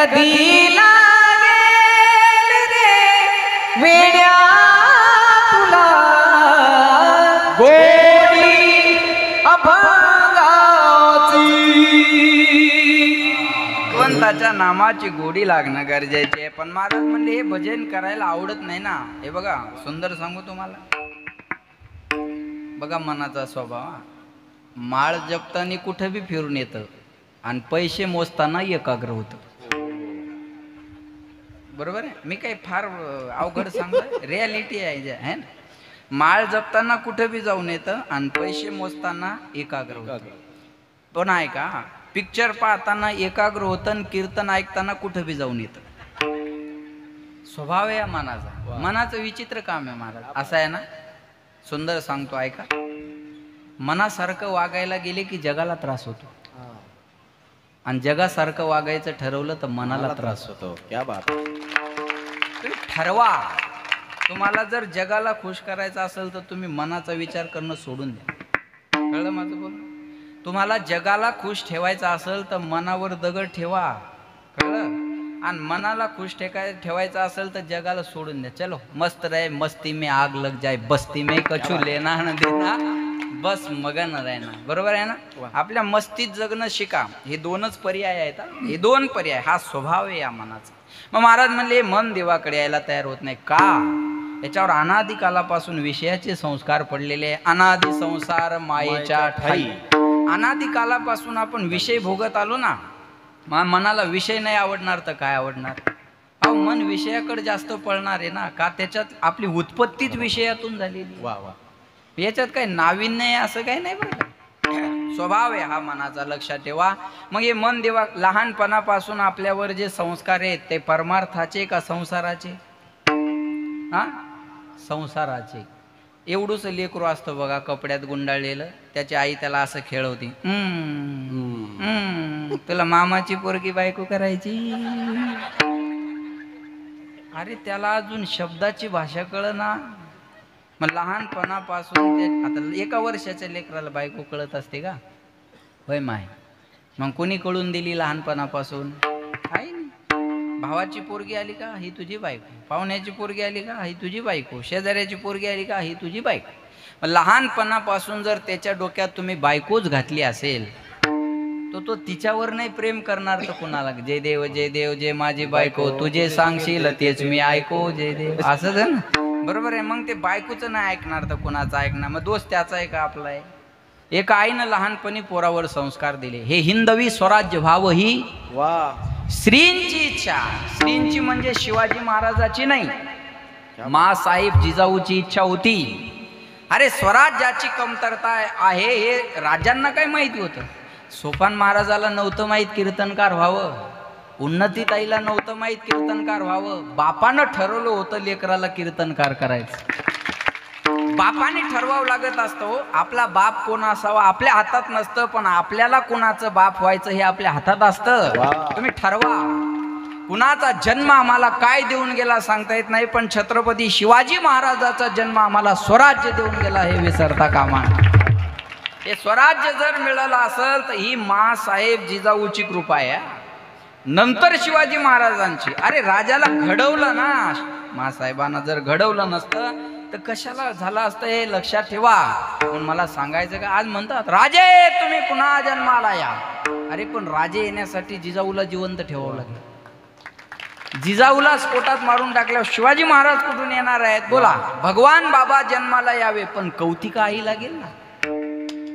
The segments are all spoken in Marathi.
कधी लागेल रे वेड्या तुला गोडी अभंगाची. भगवंताच्या नामाची गोडी लागणं गरजेचे आहे. पण महाराज म्हणले हे भजन करायला आवडत नाही ना. हे बघा सुंदर सांगू तुम्हाला, बघा मनाचा स्वभाव. माळ जपताना कुठं बी फिरून येतं आणि पैसे मोजताना एकाग्र होतं. बरोबर आहे. मी काही फार अवघड सांगतो, रियालिटी आहे ना. माळ जपताना कुठं बी जाऊन येतं आणि पैसे मोजताना एकाग्र होतं. पण आहे का, पिक्चर पाहताना एकाग्र होतं आणि कीर्तन ऐकताना कुठं बी जाऊन येतं. स्वभाव आहे या मनाचा. मनाचं विचित्र काम आहे महाराज. असं आहे ना. सुंदर सांगतो ऐका. मनासारखं वागायला गेले की जगाला त्रास होतो आणि जगासारखं वागायचं ठरवलं तर मनाला त्रास होतो. क्या बात. ठरवा. तुम्हाला जर जगाला खुश करायचं असेल तर तुम्ही मनाचा विचार करणं सोडून द्या. कळलं माझं बोल. तुम्हाला जगाला खुश ठेवायचं असेल तर मनावर दगड ठेवा. कळलं. आणि मनाला खुश ठेवायचं असेल तर जगाला सोडून द्या. चलो मस्त रहे मस्ती में आग लग जाए बस्ती में कछु लेना न देना बस मगन राहना. बरोबर आहे ना. आपल्या मस्तीत जगणं शिका. हे दोनच पर्याय आहेत. हे दोन पर्याय. हा स्वभाव आहे या मनाचा. मग महाराज म्हणले मन देवाकडे यायला तयार होत नाही का. याच्यावर अनादी कालापासून विषयाचे संस्कार पडलेले आहे. अनादी संसार मायेच्या ठाई. अनादी कालापासून आपण विषय भोगत आलो ना. मनाला विषय नाही आवडणार तर काय आवडणार. अहो मन विषयाकडे जास्त पळणार आहे ना. का त्याच्यात आपली उत्पत्तीच विषयातून झालेली. वा वा. याच्यात काही नाविन्य आहे असं काही नाही. बरं स्वभाव आहे हा मनाचा. लक्षात ठेवा. मग हे मन देवा लहानपणापासून आपल्यावर जे संस्कार आहेत ते परमार्थाचे का संसाराचे. हा संसाराचे. एवढंच लेकरू असतं बघा कपड्यात गुंडाळलेलं. त्याची आई त्याला असं खेळवती. तुला मामाची पोरगी बायको करायची. अरे त्याला अजून शब्दाची भाषा कळना. मग लहानपणापासून ते आता 1 वर्षाच्या लेकराला बायको कळत असते का. होय माय. मग कोणी कळून दिली लहानपणापासून. काही नाही. भावाची पोरगी आली का ही तुझी बायको. पाहुण्याची पोरगी आली का ही तुझी बायको. शेजाऱ्याची पोरगी आली का ही तुझी बायको. लहानपणापासून जर त्याच्या डोक्यात तुम्ही बायकोच घातली असेल तो तिच्यावर नाही प्रेम करणार तर कुणाला. जय देव जय देव जय माझी बायको तुझे सांगशील तेच मी ऐको जय देव. असंच आहे ना. बरोबर आहे. मग ते बायकोचं नाही ऐकणार तर कुणाचं ऐकणार. मग दोष त्याचा आहे का आपला आहे. एका आईनं लहानपणी पोरावर संस्कार दिले. हे हिंदवी स्वराज्य व्हावं ही वा श्रींची इच्छा. श्रींची म्हणजे शिवाजी महाराजाची नाही, मासाहेब जिजाऊची इच्छा होती. अरे स्वराज्याची कमतरता आहे हे राजांना काय माहिती होतं. सोपान महाराजाला नव्हतं माहीत कीर्तनकार व्हावं. उन्नतीताईला नव्हतं माहीत कीर्तनकार व्हावं. बापानं ठरवलं होतं लेकराला कीर्तनकार करायचं. बापाने ठरवावं लागत असतो. आपला बाप कोण असावा आपल्या हातात नसतं. पण आपल्याला कोणाचं बाप व्हायचं हे आपल्या हातात असतं. तुम्ही ठरवा. कुणाचा जन्म आम्हाला काय देऊन गेला सांगता येत नाही. पण छत्रपती शिवाजी महाराजाचा जन्म आम्हाला स्वराज्य देऊन गेला हे विसरता कामा. हे स्वराज्य जर मिळालं असेल तर ही मासाहेब जिजाऊची कृपा आहे. नंतर शिवाजी महाराजांची. अरे राजाला घडवलं ना. मासाहेबांना जर घडवलं नसतं तर कशाला झालं असतं हे लक्षात ठेवा. पण मला सांगायचं का आज म्हणतात राजे तुम्ही पुन्हा जन्माला या. अरे पण राजे येण्यासाठी जिजाऊला जिवंत ठेवावं लागेल. जिजाऊला स्फोटात मारून टाकल्यावर शिवाजी महाराज कुठून येणार आहेत बोला. भगवान बाबा जन्माला यावे पण कौतिका आई लागेल ना.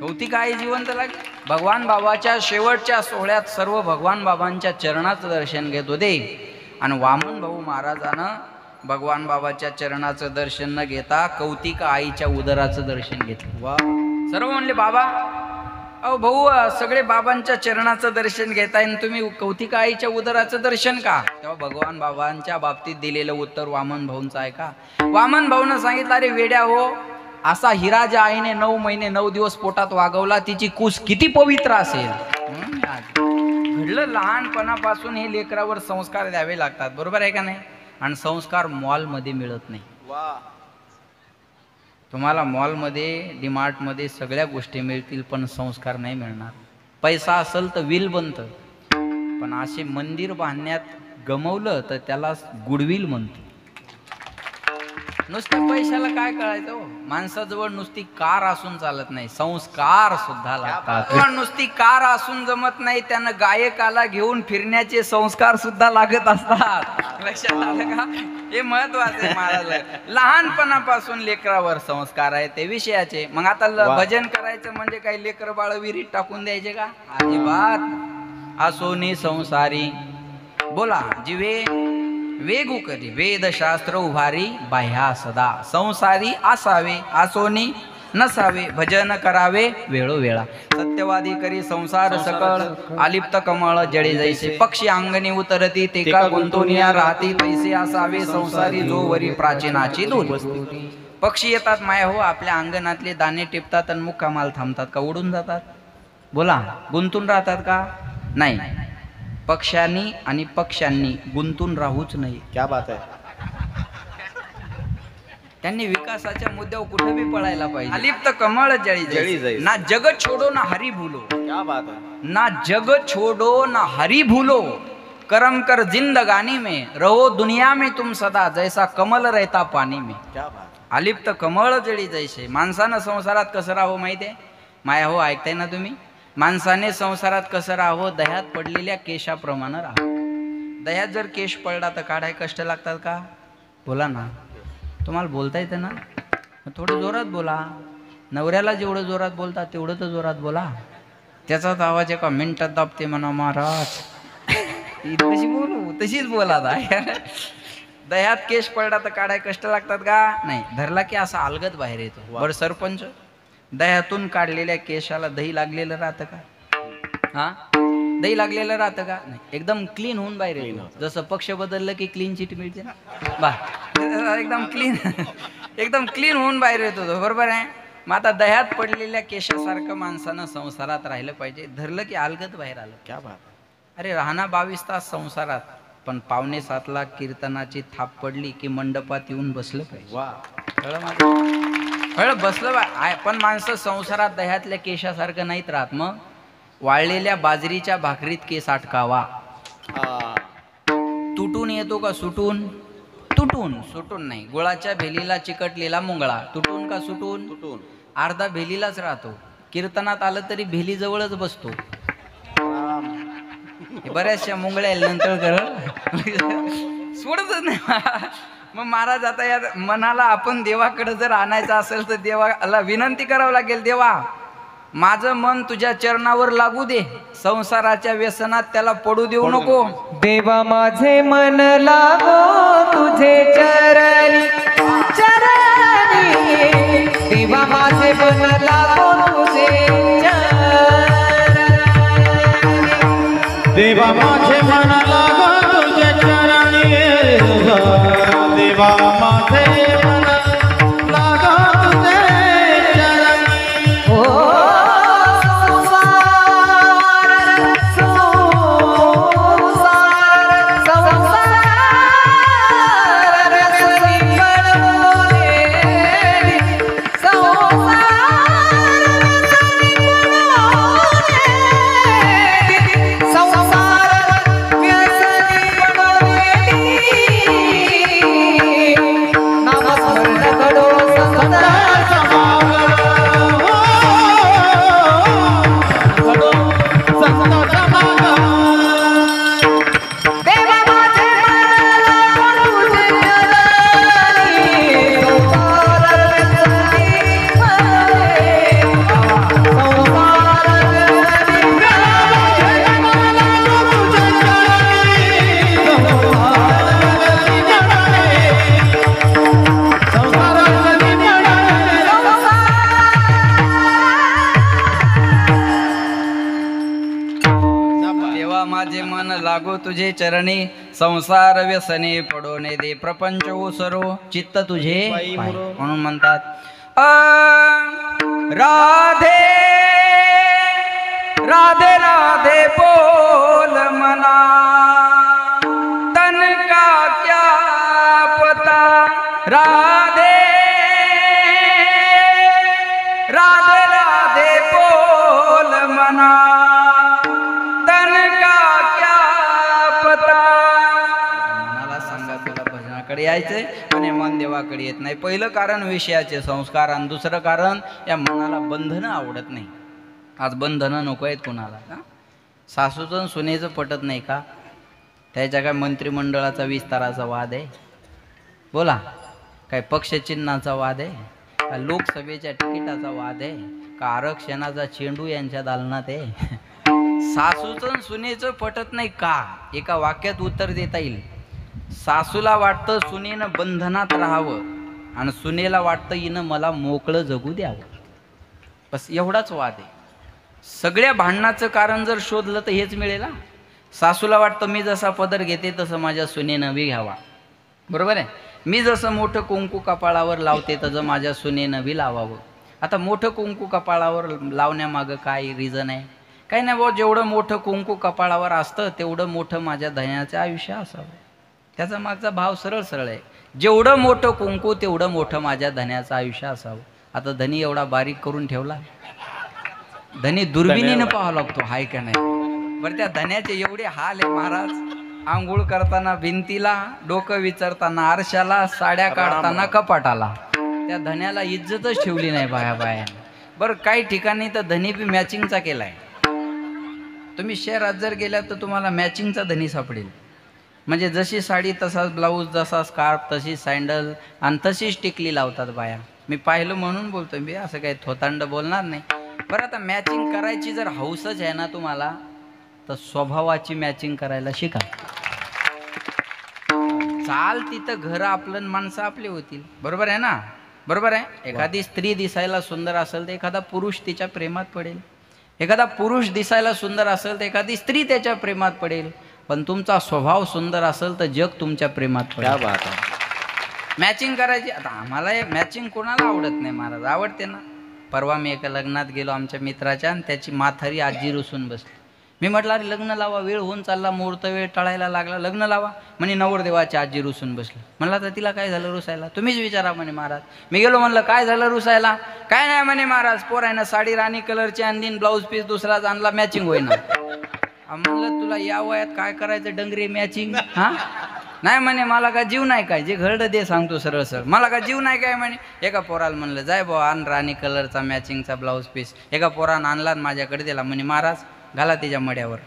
कौतिका आई जिवंत लागेल. भगवान बाबाच्या शेवटच्या सोहळ्यात सर्व भगवान बाबांच्या चरणाचं दर्शन घेत होते. आणि वामन भाऊ महाराजानं भगवान बाबाच्या चरणाचं दर्शन न घेता कौतिका आईच्या उदराचं दर्शन घेतलं. वा. सर्व म्हणले बाबा अहो भाऊ सगळे बाबांच्या चरणाचं दर्शन घेताय आणि तुम्ही कौतिका आईच्या उदराचं दर्शन का. तेव्हा भगवान बाबांच्या बाबतीत दिलेलं उत्तर वामन भाऊंचं आहे का. वामन भाऊनं सांगितलं अरे वेड्या हो. असा हिरा ज्या आईने 9 महिने 9 दिवस पोटात वागवला तिची कूस किती पवित्र असेल. घडलं लहानपणापासून हे लेकरावर संस्कार द्यावे लागतात. बरोबर आहे का नाही. आणि संस्कार मॉलमध्ये मिळत नाही. तुम्हाला मॉलमध्ये डीमार्टमध्ये सगळ्या गोष्टी मिळतील पण संस्कार नाही मिळणार. पैसा असेल तर व्हील बनतं पण असे मंदिर बांधण्यात गमवलं तर त्याला गुडविल म्हणतो. नुसत्या पैशाला काय कळायचं हो? माणसाजवळ नुसती कार असून चालत नाही, संस्कार सुद्धा लागतात. नुसती कार असून जमत नाही, त्यानं गायकाला घेऊन फिरण्याचे संस्कार सुद्धा लागत असतात. लक्षात आलं का? हे महत्वाचं आहे महाराज. लहानपणापासून लेकरावर संस्कार आहे ते विषयाचे. मग आता भजन करायचं म्हणजे काही लेकर बाळ विहिरीत टाकून द्यायचे का? अजिबात. असोनी संसारी बोला जिवे वेगू करी, वेदशास्त्र उभारी बाह्या सदा. संसारी असावे आसोनी नसावे, भजन करावे वेळोवेळा. सत्यवादी करी संसार सकळ, आलिप्त कमळ जळे जैसे. पक्षी अंगणी उतरती ते का गुंतोनिया राहती, तैसे असावे संसारी जो वरी प्राचीनाची दूर. पक्षी येतात माया हो, आपल्या अंगणातले दाणे टिपतात आणि मुक्कामाल थांबतात का उडून जातात? बोला, गुंतून राहतात का? नाही. पक्ष्यांनी आणि पक्ष्यांनी गुंतून राहूच नाही. क्या बात आहे. त्यांनी विकासाच्या मुद्द्यावर कुठे बी पळायला पाहिजे. अलिप्त कमळ जळी जळी, ना जग छोडो ना हरी भूलो. क्या बात है. ना जग छोडो ना हरी भूलो, करम कर जिंदगानी में, रहो दुनिया में तुम सदा, जैसा कमल रहता पाणी में. क्या बात. अलिप्त कमळ जळी जैसे. माणसानं संसारात कसं राहावं माहितीये माया हो? ऐकताय ना तुम्ही? माणसाने संसारात कसं राहावं? दह्यात पडलेल्या केशाप्रमाणे राहावं. दह्यात जर केश पडला तर काढाय कष्ट लागतात का? बोला ना. तुम्हाला बोलता येतं ना? थोडं जोरात बोला. नवऱ्याला जेवढं जोरात बोलता तेवढं तर जोरात बोला. त्याचाच आवाज एका मिनिटात दाबते म्हणा महाराज. कशी बोलू? तशीच बोला. दह्यात केश पडला तर काढाय कष्ट लागतात का? नाही. धरला की असा अलगद बाहेर येतो. बरं सरपंच, दह्यातून काढलेल्या केशाला दही लागलेलं राहतं का? हा, दही लागलेलं राहतं का? नाही. एकदम क्लीन होऊन बाहेर येतो. जसं पक्ष बदललं की क्लीन चिट मिळते ना, बा एकदम क्लीन एकदम क्लीन होऊन बाहेर येतो तो. बरोबर आहे. मग आता दह्यात पडलेल्या केशासारखं माणसानं संसारात राहिलं पाहिजे. धरलं की अलगद बाहेर आलं. क्या बात. अरे राहना 22 तास संसारात, पण 6:45 कीर्तनाची थाप पडली की मंडपात येऊन बसलं पाहिजे. वा. कळलं माझं? कळलं? बसलं बा. पण माणसं संसारात दह्यातल्या केशासारखं नाहीत राहत. मग वाळलेल्या बाजरीच्या भाकरीत केस अटकावा. तुटून येतो का सुटून? तुटून. सुटून नाही. गुळाच्या भेलीला चिकटलेला मुंगळा तुटून का सुटून? तुटून. अर्धा भेलीलाच राहतो. कीर्तनात आलं तरी भेली जवळच बसतो. बऱ्याचशा मुंगळ्या नंतर कर सोडतच नाही. मग महाराज आता या मनाला आपण देवाकडे जर आणायचं असेल तर देवाला विनंती करावं लागेल. देवा, माझं मन तुझ्या चरणावर लागू दे, संसाराच्या व्यसनात त्याला पडू देऊ नको. देवा माझे मन लागो तुझे चरणी चरणी, देवा माझे मन लागो तुझे चरणी, देवा माझे मन लागो तुझे चरणी, देवा माझे मन लागो तुझे चरणी. ओ माझे मन लागो तुझे चरणी, संसार व्यसने पडोने दे, प्रपंच ओसरो चित्त तुझे पाय. म्हणून म्हणतात राधे राधे राधे बोल मना, तन का क्या पता. राधे राधे राधे बोल मना, तन का क्या यायचंय पण हे मन देवाकडे येत नाही. पहिलं कारण विषयाचे संस्कार आणि दुसरं कारण या मनाला बंधनं आवडत नाही. आज बंधनं नको आहेत कोणाला का? सासूचं सुनेचं पटत नाही का? त्याच्या काय मंत्रिमंडळाचा विस्ताराचा वाद आहे? बोला. काय पक्षचिन्हाचा वाद आहे का? लोकसभेच्या तिकिटाचा वाद आहे का? आरक्षणाचा चेंडू यांच्या दालनात आहे? सासूचं सुनेचं पटत नाही का? एका वाक्यात उत्तर देता येईल. सासूला वाटतं सुनेनं बंधनात राहावं आणि सुनेला वाटतं हिनं मला मोकळं जगू द्यावं. बस एवढाच वाद आहे. सगळ्या भांडणाचं कारण जर शोधलं तर हेच मिळेल. सासूला वाटतं मी जसा पदर घेते तसं माझ्या सुनेनं बी घ्यावा. बरोबर आहे. मी जसं मोठं कुंकू कपाळावर लावते तसं माझ्या सुनेनं बी लावावं. आता मोठं कुंकू कपाळावर लावण्यामागं काय रिझन आहे? काही नाही भाऊ, जेवढं मोठं कुंकू कपाळावर असतं तेवढं मोठं माझ्या धन्याचं आयुष्य असावं. त्याचा मागचा भाव सरळ सरळ आहे. जेवढं मोठं कुंकू तेवढं मोठं माझ्या धन्याचं आयुष्य असावं. आता धनी एवढा बारीक करून ठेवला. धनी दुर्बिणीनं पाहावं लागतो हाय का नाही. बरं त्या धन्याचे एवढे हाल आहे महाराज. आंघोळ करताना भिंतीला, डोकं विचारताना आरशाला, साड्या काढताना कपाटाला. त्या धन्याला इज्जतच ठेवली नाही बाया. बरं काही ठिकाणी तर धनी बी मॅचिंगचा केलाय. तुम्ही शहरात जर गेलात तर तुम्हाला मॅचिंगचा धनी सापडेल. म्हणजे जशी साडी तसाच ब्लाऊज, जसा स्कार्फ तशी सँडल आणि तशीच टिकली लावतात बाया. मी पाहिलं म्हणून बोलतो. मी असं काही थोतांड बोलणार नाही. बरं आता मॅचिंग करायची जर हौसच आहे ना तुम्हाला तर स्वभावाची मॅचिंग करायला शिका. चाल तिथं घर आपलं, माणसं आपली होतील. बरोबर आहे ना? बरोबर आहे. एखादी स्त्री दिसायला सुंदर असेल तर एखादा पुरुष तिच्या प्रेमात पडेल. एखादा पुरुष दिसायला सुंदर असेल तर एखादी स्त्री त्याच्या प्रेमात पडेल. पण तुमचा स्वभाव सुंदर असेल तर जग तुमच्या प्रेमात पडेल. मॅचिंग करायची. आता आम्हाला मॅचिंग कोणाला आवडत नाही महाराज? आवडते ना. परवा मी एका लग्नात गेलो आमच्या मित्राच्या आणि त्याची म्हातारी आजी रुसून बसली. मी म्हटलं अरे लग्न लावा, वेळ होऊन चालला, मुहूर्त वेळ टळायला लागला, लग्न लावा. म्हणे नवरदेवाची आजी रुसून बसली. म्हणलं तर तिला काय झालं रुसायला? तुम्हीच विचारा म्हणे महाराज. मी गेलो म्हणलं काय झालं रुसायला? काय नाही म्हणे महाराज, पोरायनं साडी राणी कलरची आणली, ब्लाऊज पीस दुसराच आणला, मॅचिंग होईना. म्हणलं तुला या वयात काय करायचं डंगरे मॅचिंग? हा नाही म्हणे मला का जीव नाही काय? जे घरडं दे सांगतो सरळ सर, मला का जीव नाही काय म्हणे. एका पोराला म्हणलं जाय बुवा आण राणी कलरचा मॅचिंगचा ब्लाऊज पीस. एका पोरानं आणला माझ्याकडे दिला. म्हणे महाराज घाला तिच्या मड्यावर.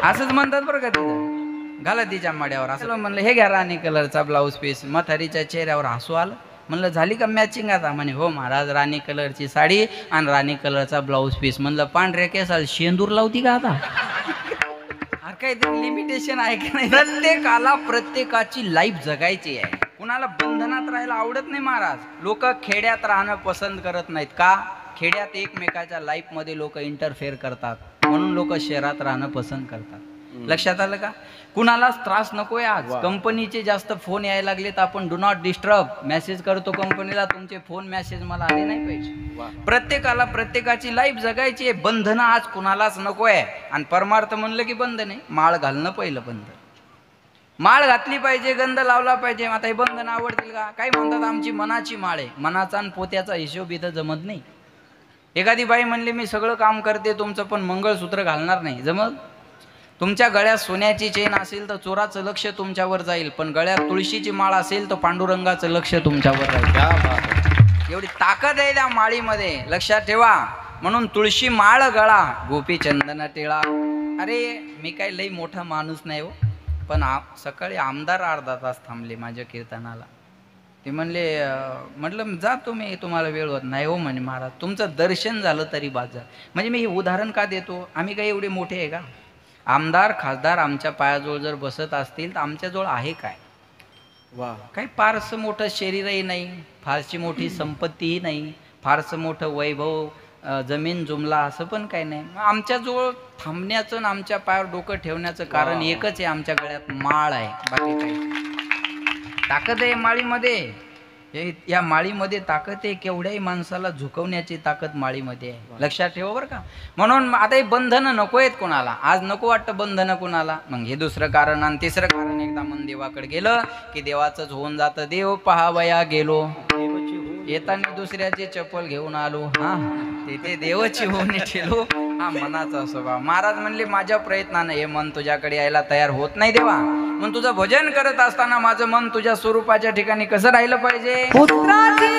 असंच म्हणतात बरं का तिथं, घाला तिच्या मड्यावर. असं म्हणलं हे घ्या राणी कलरचा ब्लाऊज पीस. म्हातारीच्या चेहऱ्यावर हसू आलं. म्हणलं झाली का मॅचिंग आता? म्हणे हो महाराज, राणी कलरची साडी आणि राणी कलरचा ब्लाऊज पीस. म्हणलं पांढऱ्या केसाला शेंदूर लावती का आता? काहीतरी लिमिटेशन आहे की नाही? प्रत्येकाला प्रत्येकाची लाईफ जगायची आहे. कुणाला बंधनात राहायला आवडत नाही महाराज. लोक खेड्यात राहणं पसंत करत नाहीत का? खेड्यात एकमेकाच्या लाईफ मध्ये लोक इंटरफेअर करतात म्हणून लोक शहरात राहणं पसंत करतात. लक्षात आलं का? कुणालाच त्रास नकोय. आज कंपनीचे जास्त फोन यायला लागले तर आपण डू नॉट डिस्टर्ब मेसेज करतो कंपनीला, तुमचे फोन मेसेज मला आले नाही पाहिजे. प्रत्येकाला प्रत्येकाची लाईफ जगायची आहे. बंधनं आज कुणालाच नकोय. आणि परमार्थ म्हणलं की बंधन आहे. माळ घालणं पहिलं बंधन. माळ घातली पाहिजे, गंध लावला पाहिजे. आता हे बंधन आवडतील का? काही म्हणतात आमची मनाची माळ आहे. मनाचा आणि पोत्याचा हिशोब इथं जमत नाही. एखादी बाई म्हणली मी सगळं काम करते तुमचं पण मंगळसूत्र घालणार नाही, जमत? तुमच्या गळ्यात सोन्याची चेन असेल तर चोराचं लक्ष तुमच्यावर जाईल, पण गळ्यात तुळशीची माळ असेल तर पांडुरंगाचं लक्ष तुमच्यावर जाईल. एवढी ताकद आहे त्या माळीमध्ये, लक्षात ठेवा. म्हणून तुळशी माळ गळा, गोपी चंदन टिळा. अरे मी काही लई मोठा माणूस नाही हो, पण सकाळी आमदार अर्धा तास थांबले माझ्या कीर्तनाला. ते म्हणले म्हटलं जा तुम्ही, तुम्हाला वेळ होत नाही हो म्हणे महाराज, तुमचं दर्शन झालं तरी बाजार. म्हणजे मी हे उदाहरण का देतो? आम्ही काही एवढे मोठे आहे का? आमदार खासदार आमच्या पायाजवळ जर बसत असतील तर आमच्याजवळ आहे काय? वा, काही फारसं मोठं शरीरही नाही, फारशी मोठी संपत्तीही नाही, फारसं मोठं वैभव जमीन जुमला असं पण काही नाही. आमच्याजवळ थांबण्याचं आणि आमच्या पायावर डोकं ठेवण्याचं कारण एकच आहे, आमच्या गळ्यात माळ आहे. बाकी काही ताकद आहे माळीमध्ये. या माळीमध्ये ताकद आहे. केवढ्याही माणसाला झुकवण्याची ताकद माळीमध्ये आहे. लक्षात ठेवा बरं का. म्हणून आता हे बंधनं नको आहेत कोणाला. आज नको वाटतं बंधनं कोणाला. मग हे दुसरं कारण. आणि तिसरं कारण, एकदा मन देवाकडे गेलं की देवाचंच होऊन जातं. देव पहावया गेलो, येताना दुसऱ्याची चप्पल घेऊन आलो, हा तिथे देवाची होऊन ठेलो. हा मनाचा स्वभाव. महाराज म्हणले माझ्या प्रयत्नानं हे मन तुझ्याकडे यायला तयार होत नाही देवा. मग तुझं भजन करत असताना माझं मन तुझ्या स्वरूपाच्या ठिकाणी कसं राहिलं पाहिजे? पुत्राची